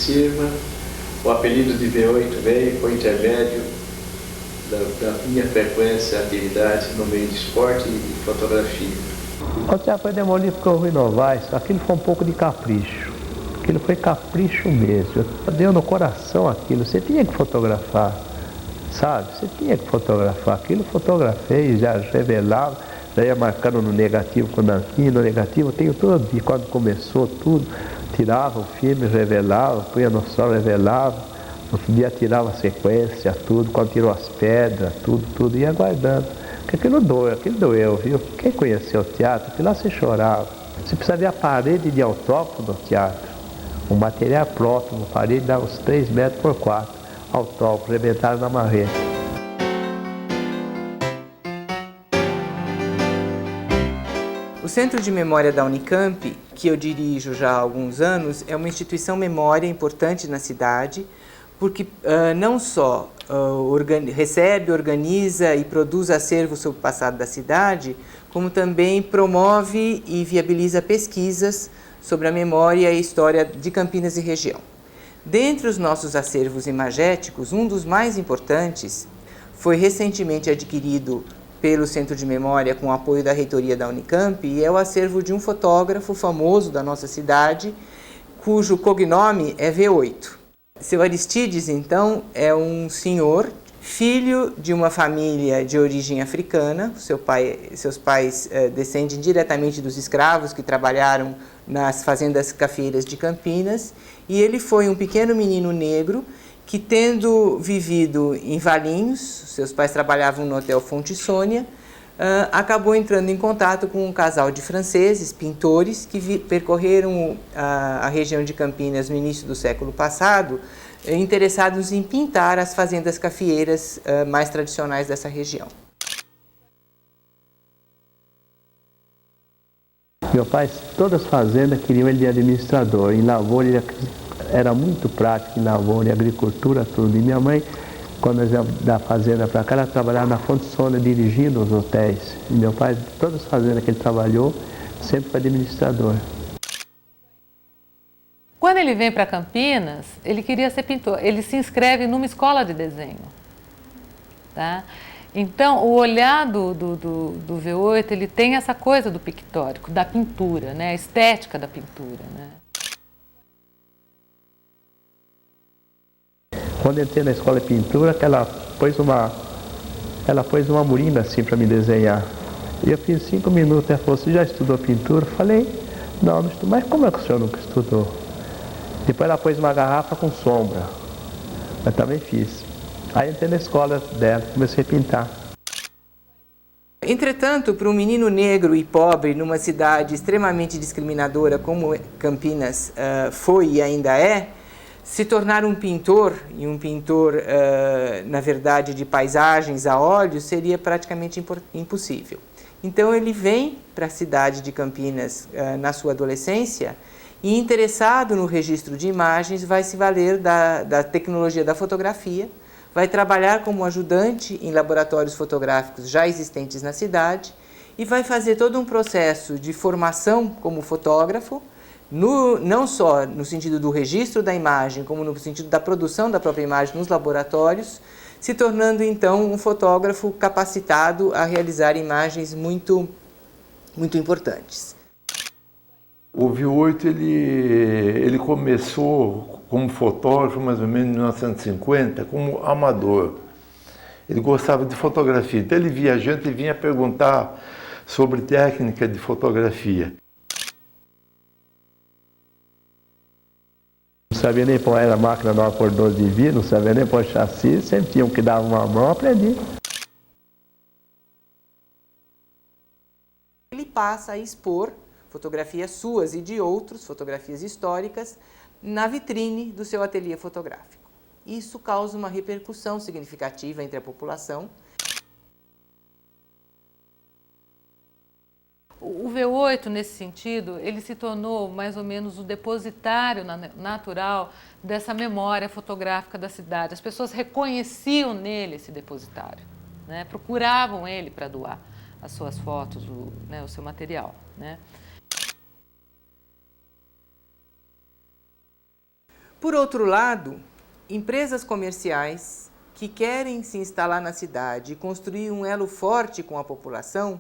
cima. O apelido de V8 veio com o intermédio da minha frequência, atividade no meio de esporte e fotografia. O teatro demolido ficou ruim Novaes, aquilo foi um pouco de capricho. Aquilo foi capricho mesmo. Deu no coração aquilo, você tinha que fotografar, sabe? Você tinha que fotografar. Aquilo fotografei, já revelava, já ia marcando no negativo com o nanquim, no negativo, eu tenho tudo. E quando começou tudo, tirava o filme, revelava, punha no sol, revelava. No outro dia tirava a sequência, tudo, quando tirou as pedras, tudo, ia aguardando. Porque aquilo doeu, viu? Quem conheceu o teatro, aquilo lá se chorava. Você precisa ver a parede de autógrafo do teatro. O material próprio, uma parede dá uns 3 metros por 4. Autógrafo, arrebentaram na marreta. O Centro de Memória da Unicamp, que eu dirijo já há alguns anos, é uma instituição memória importante na cidade, porque não só recebe, organiza e produz acervos sobre o passado da cidade, como também promove e viabiliza pesquisas sobre a memória e a história de Campinas e região. Dentre os nossos acervos imagéticos, um dos mais importantes foi recentemente adquirido pelo Centro de Memória com o apoio da reitoria da Unicamp e é o acervo de um fotógrafo famoso da nossa cidade, cujo cognome é V8. Seu Aristides, então, é um senhor, filho de uma família de origem africana. Seus pais descendem diretamente dos escravos que trabalharam nas fazendas cafeeiras de Campinas. E ele foi um pequeno menino negro que, tendo vivido em Valinhos, seus pais trabalhavam no Hotel Fonte Sônia, acabou entrando em contato com um casal de franceses, pintores, que percorreram a região de Campinas no início do século passado, interessados em pintar as fazendas cafeeiras mais tradicionais dessa região. Meu pai, todas as fazendas queriam ele de administrador. Em lavoura, ele era muito prático em lavoura e agricultura, tudo. E minha mãe, quando nós íamos da fazenda para cá, ela trabalhava na Fonte Sônia, dirigindo os hotéis. E meu pai, todas as fazendas que ele trabalhou, sempre foi administrador. Quando ele vem para Campinas, ele queria ser pintor. Ele se inscreve numa escola de desenho. Tá? Então, o olhar do V8, ele tem essa coisa do pictórico, da pintura, né? A estética da pintura, né? Quando eu entrei na escola de pintura, ela pôs uma murinda assim para me desenhar. E eu fiz 5 minutos, ela falou, você já estudou pintura? Eu falei, não estudou. Mas como é que o senhor nunca estudou? Depois ela pôs uma garrafa com sombra. Eu também fiz. Aí entrei na escola dela, comecei a pintar. Entretanto, para um menino negro e pobre numa cidade extremamente discriminadora como Campinas foi e ainda é, se tornar um pintor, e um pintor, na verdade, de paisagens a óleo, seria praticamente impossível. Então ele vem para a cidade de Campinas na sua adolescência e, interessado no registro de imagens, vai se valer da tecnologia da fotografia, vai trabalhar como ajudante em laboratórios fotográficos já existentes na cidade e vai fazer todo um processo de formação como fotógrafo, não só no sentido do registro da imagem, como no sentido da produção da própria imagem nos laboratórios, se tornando então um fotógrafo capacitado a realizar imagens muito importantes. O V8 ele começou como fotógrafo mais ou menos em 1950, como amador. Ele gostava de fotografia, então ele via gente e vinha perguntar sobre técnica de fotografia. Não sabia nem pôr a máquina nova por 12 de via, não sabia nem pôr chassi, sempre tinha um que dava uma mão, aprendi. Ele passa a expor fotografias suas e de outros, fotografias históricas, na vitrine do seu ateliê fotográfico. Isso causa uma repercussão significativa entre a população. O V8, nesse sentido, ele se tornou mais ou menos o depositário natural dessa memória fotográfica da cidade. As pessoas reconheciam nele esse depositário, né? Procuravam ele para doar as suas fotos, o seu material, né? Por outro lado, empresas comerciais que querem se instalar na cidade e construir um elo forte com a população,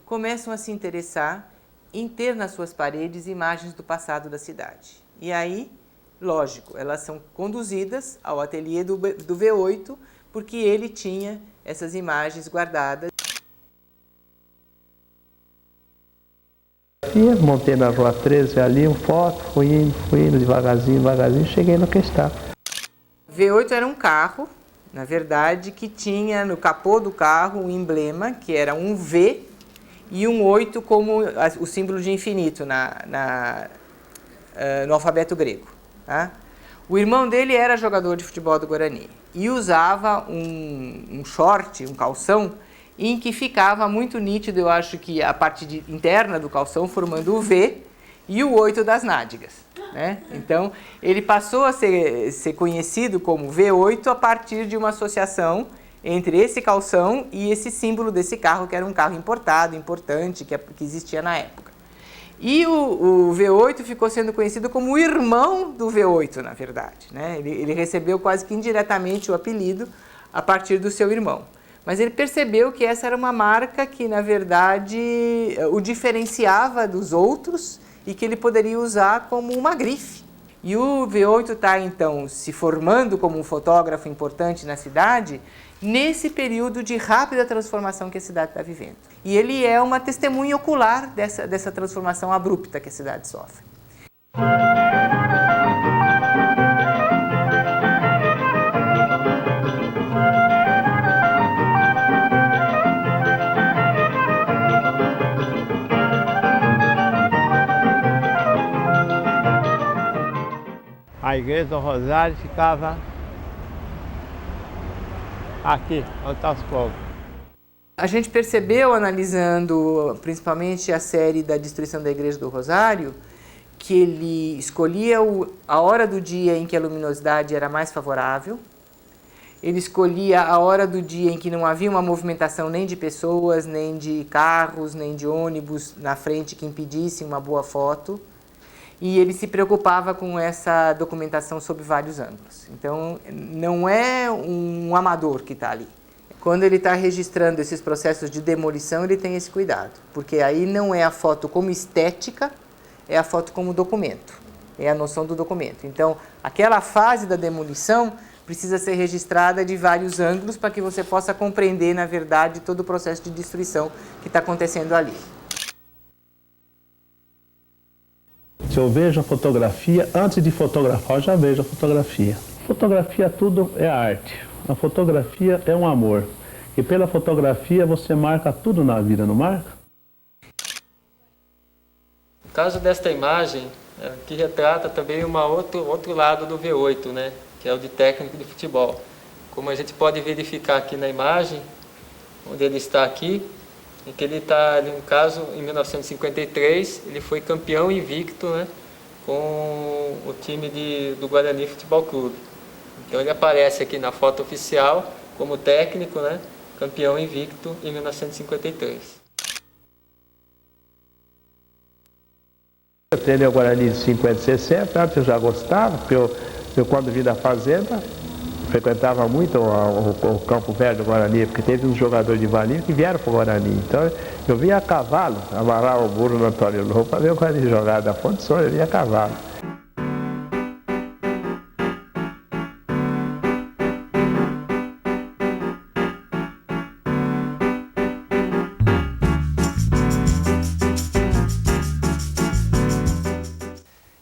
começam a se interessar em ter nas suas paredes imagens do passado da cidade. E aí, lógico, elas são conduzidas ao ateliê do V8, porque ele tinha essas imagens guardadas. Montei na Rua 13 ali, foto, fui indo devagarzinho, cheguei no que está. V8 era um carro, na verdade, que tinha no capô do carro um emblema, que era um V e um 8 como o símbolo de infinito no alfabeto grego. Tá? O irmão dele era jogador de futebol do Guarani e usava um short, um calção, em que ficava muito nítido, eu acho que a parte interna do calção formando o V e o 8 das nádegas. Né? Então, ele passou a ser conhecido como V8 a partir de uma associação entre esse calção e esse símbolo desse carro, que era um carro importado, importante, que existia na época. E o V8 ficou sendo conhecido como o irmão do V8, na verdade. Né? Ele recebeu quase que indiretamente o apelido a partir do seu irmão. Mas ele percebeu que essa era uma marca que, na verdade, o diferenciava dos outros e que ele poderia usar como uma grife. E o V8 está, então, se formando como um fotógrafo importante na cidade nesse período de rápida transformação que a cidade está vivendo. E ele é uma testemunha ocular dessa transformação abrupta que a cidade sofre. A igreja do Rosário ficava aqui, onde está os fogos. A gente percebeu, analisando principalmente a série da destruição da igreja do Rosário, que ele escolhia a hora do dia em que a luminosidade era mais favorável, ele escolhia a hora do dia em que não havia uma movimentação nem de pessoas, nem de carros, nem de ônibus na frente que impedissem uma boa foto. E ele se preocupava com essa documentação sob vários ângulos. Então, não é um amador que está ali. Quando ele está registrando esses processos de demolição, ele tem esse cuidado. Porque aí não é a foto como estética, é a foto como documento. É a noção do documento. Então, aquela fase da demolição precisa ser registrada de vários ângulos para que você possa compreender, na verdade, todo o processo de destruição que está acontecendo ali. Se eu vejo a fotografia, antes de fotografar, eu já vejo a fotografia. Fotografia tudo é arte. A fotografia é um amor. E pela fotografia você marca tudo na vida, não marca? O caso desta imagem, que retrata também outro lado do V8, né? Que é o de técnico de futebol. Como a gente pode verificar aqui na imagem, onde ele está aqui, em que ele está, no caso, em 1953, ele foi campeão invicto, né, com o time do Guarani Futebol Clube. Então ele aparece aqui na foto oficial como técnico, né, campeão invicto em 1953. Eu treinei o Guarani de 50 e 60, antes eu já gostava, porque eu quando vim da fazenda, frequentava muito o Campo Velho do Guarani, porque teve uns jogadores de Valinho que vieram para o Guarani. Então eu vinha a cavalo, amarrar o burro no Antônio Lobo para ver o Guarani jogar da Fonte Sônia, eu vinha a cavalo.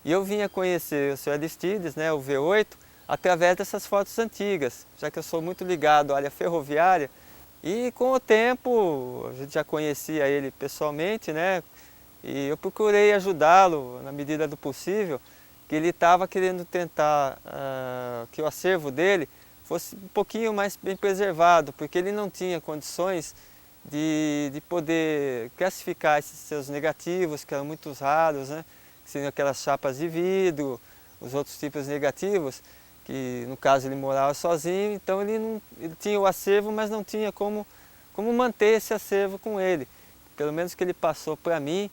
E eu vim a conhecer o Sr. Aristides, né, o V8, através dessas fotos antigas, já que eu sou muito ligado à área ferroviária. E com o tempo, a gente já conhecia ele pessoalmente, né? E eu procurei ajudá-lo na medida do possível, que ele estava querendo tentar que o acervo dele fosse um pouquinho mais bem preservado, porque ele não tinha condições de poder classificar esses seus negativos, que eram muito raros, né? Que seriam aquelas chapas de vidro, os outros tipos negativos, que no caso ele morava sozinho, então ele tinha o acervo, mas não tinha como manter esse acervo com ele. Pelo menos o que ele passou para mim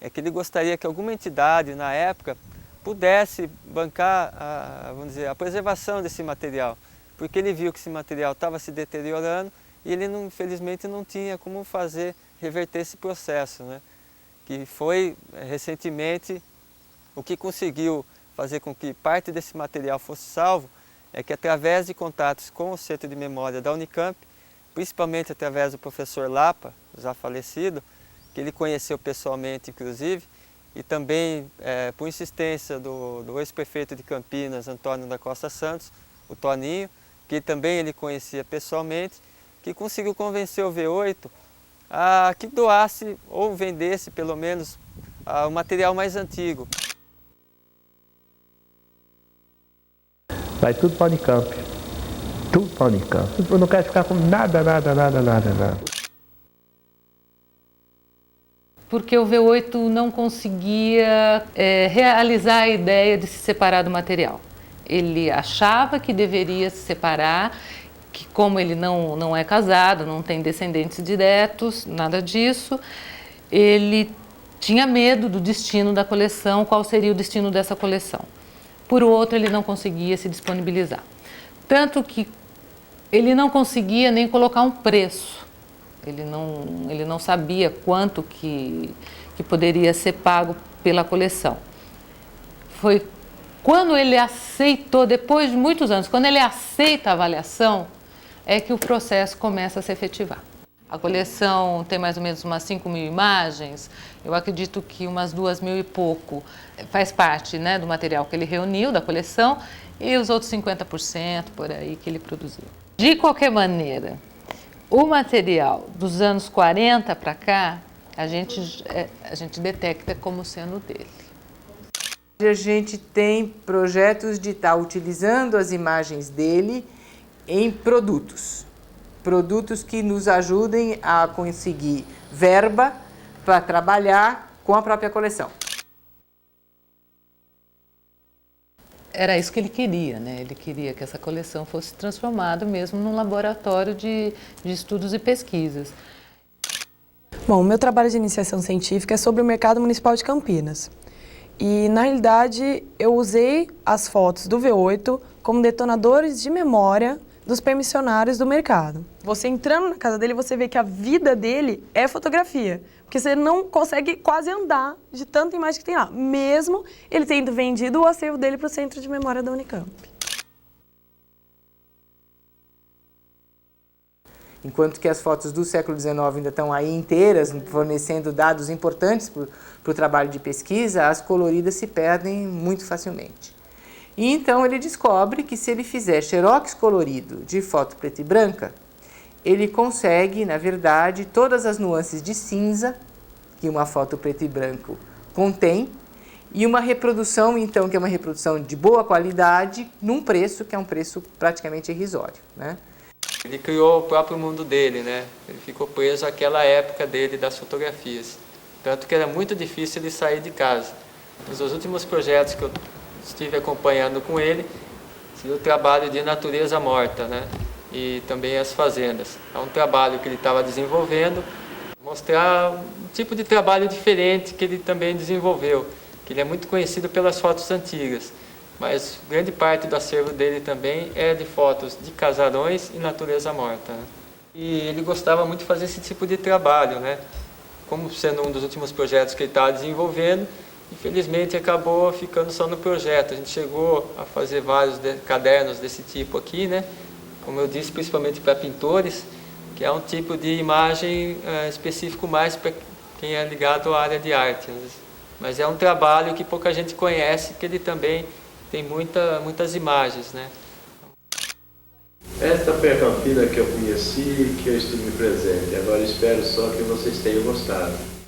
é que ele gostaria que alguma entidade na época pudesse bancar vamos dizer, a preservação desse material, porque ele viu que esse material estava se deteriorando e ele infelizmente não tinha como reverter esse processo, né? Que foi recentemente o que conseguiu fazer com que parte desse material fosse salvo, é que através de contatos com o Centro de Memória da Unicamp, principalmente através do professor Lapa, já falecido, que ele conheceu pessoalmente inclusive, e também por insistência do ex-prefeito de Campinas, Antônio da Costa Santos, o Toninho, que também ele conhecia pessoalmente, que conseguiu convencer o V8 a que doasse ou vendesse pelo menos o material mais antigo. Vai tudo para a Unicamp. Tudo para a Unicamp. Eu não quero ficar com nada. Porque o V8 não conseguia realizar a ideia de se separar do material. Ele achava que deveria se separar, que como ele não é casado, não tem descendentes diretos, nada disso, ele tinha medo do destino da coleção, qual seria o destino dessa coleção. Por outro, ele não conseguia se disponibilizar. Tanto que ele não conseguia nem colocar um preço. Ele não sabia quanto que poderia ser pago pela coleção. Foi quando ele aceitou, depois de muitos anos, quando ele aceita a avaliação, é que o processo começa a se efetivar. A coleção tem mais ou menos umas 5.000 imagens, eu acredito que umas 2.000 e pouco faz parte, né, do material que ele reuniu da coleção e os outros 50% por aí que ele produziu. De qualquer maneira, o material dos anos 40 para cá, a gente detecta como sendo dele. A gente tem projetos de estar utilizando as imagens dele em produtos. Produtos que nos ajudem a conseguir verba para trabalhar com a própria coleção. Era isso que ele queria, né? Ele queria que essa coleção fosse transformada mesmo num laboratório de estudos e pesquisas. Bom, o meu trabalho de iniciação científica é sobre o mercado municipal de Campinas. E, na realidade, eu usei as fotos do V8 como detonadores de memória dos permissionários do mercado. Você entrando na casa dele, você vê que a vida dele é fotografia. Porque você não consegue quase andar de tanta imagem que tem lá, mesmo ele tendo vendido o acervo dele para o Centro de Memória da Unicamp. Enquanto que as fotos do século XIX ainda estão aí inteiras, fornecendo dados importantes para o trabalho de pesquisa, as coloridas se perdem muito facilmente. E então ele descobre que se ele fizer xerox colorido de foto preta e branca, ele consegue, na verdade, todas as nuances de cinza que uma foto preto e branco contém, e uma reprodução, então, que é uma reprodução de boa qualidade, num preço que é um preço praticamente irrisório, né? Ele criou o próprio mundo dele, né? Ele ficou preso àquela época dele das fotografias. Tanto que era muito difícil ele sair de casa. Nos últimos projetos que eu estive acompanhando com ele, o trabalho de natureza morta, né? E também as fazendas. É um trabalho que ele estava desenvolvendo, mostrar um tipo de trabalho diferente que ele também desenvolveu, que ele é muito conhecido pelas fotos antigas, mas grande parte do acervo dele também é de fotos de casarões e natureza morta, né? E ele gostava muito de fazer esse tipo de trabalho, né? Como sendo um dos últimos projetos que ele estava desenvolvendo, infelizmente acabou ficando só no projeto. A gente chegou a fazer vários cadernos desse tipo aqui, né? Como eu disse, principalmente para pintores, que é um tipo de imagem específico mais para quem é ligado à área de arte. Mas é um trabalho que pouca gente conhece, que ele também tem muitas imagens, né? Esta foi a Campina que eu conheci e que eu estive presente. Agora espero só que vocês tenham gostado.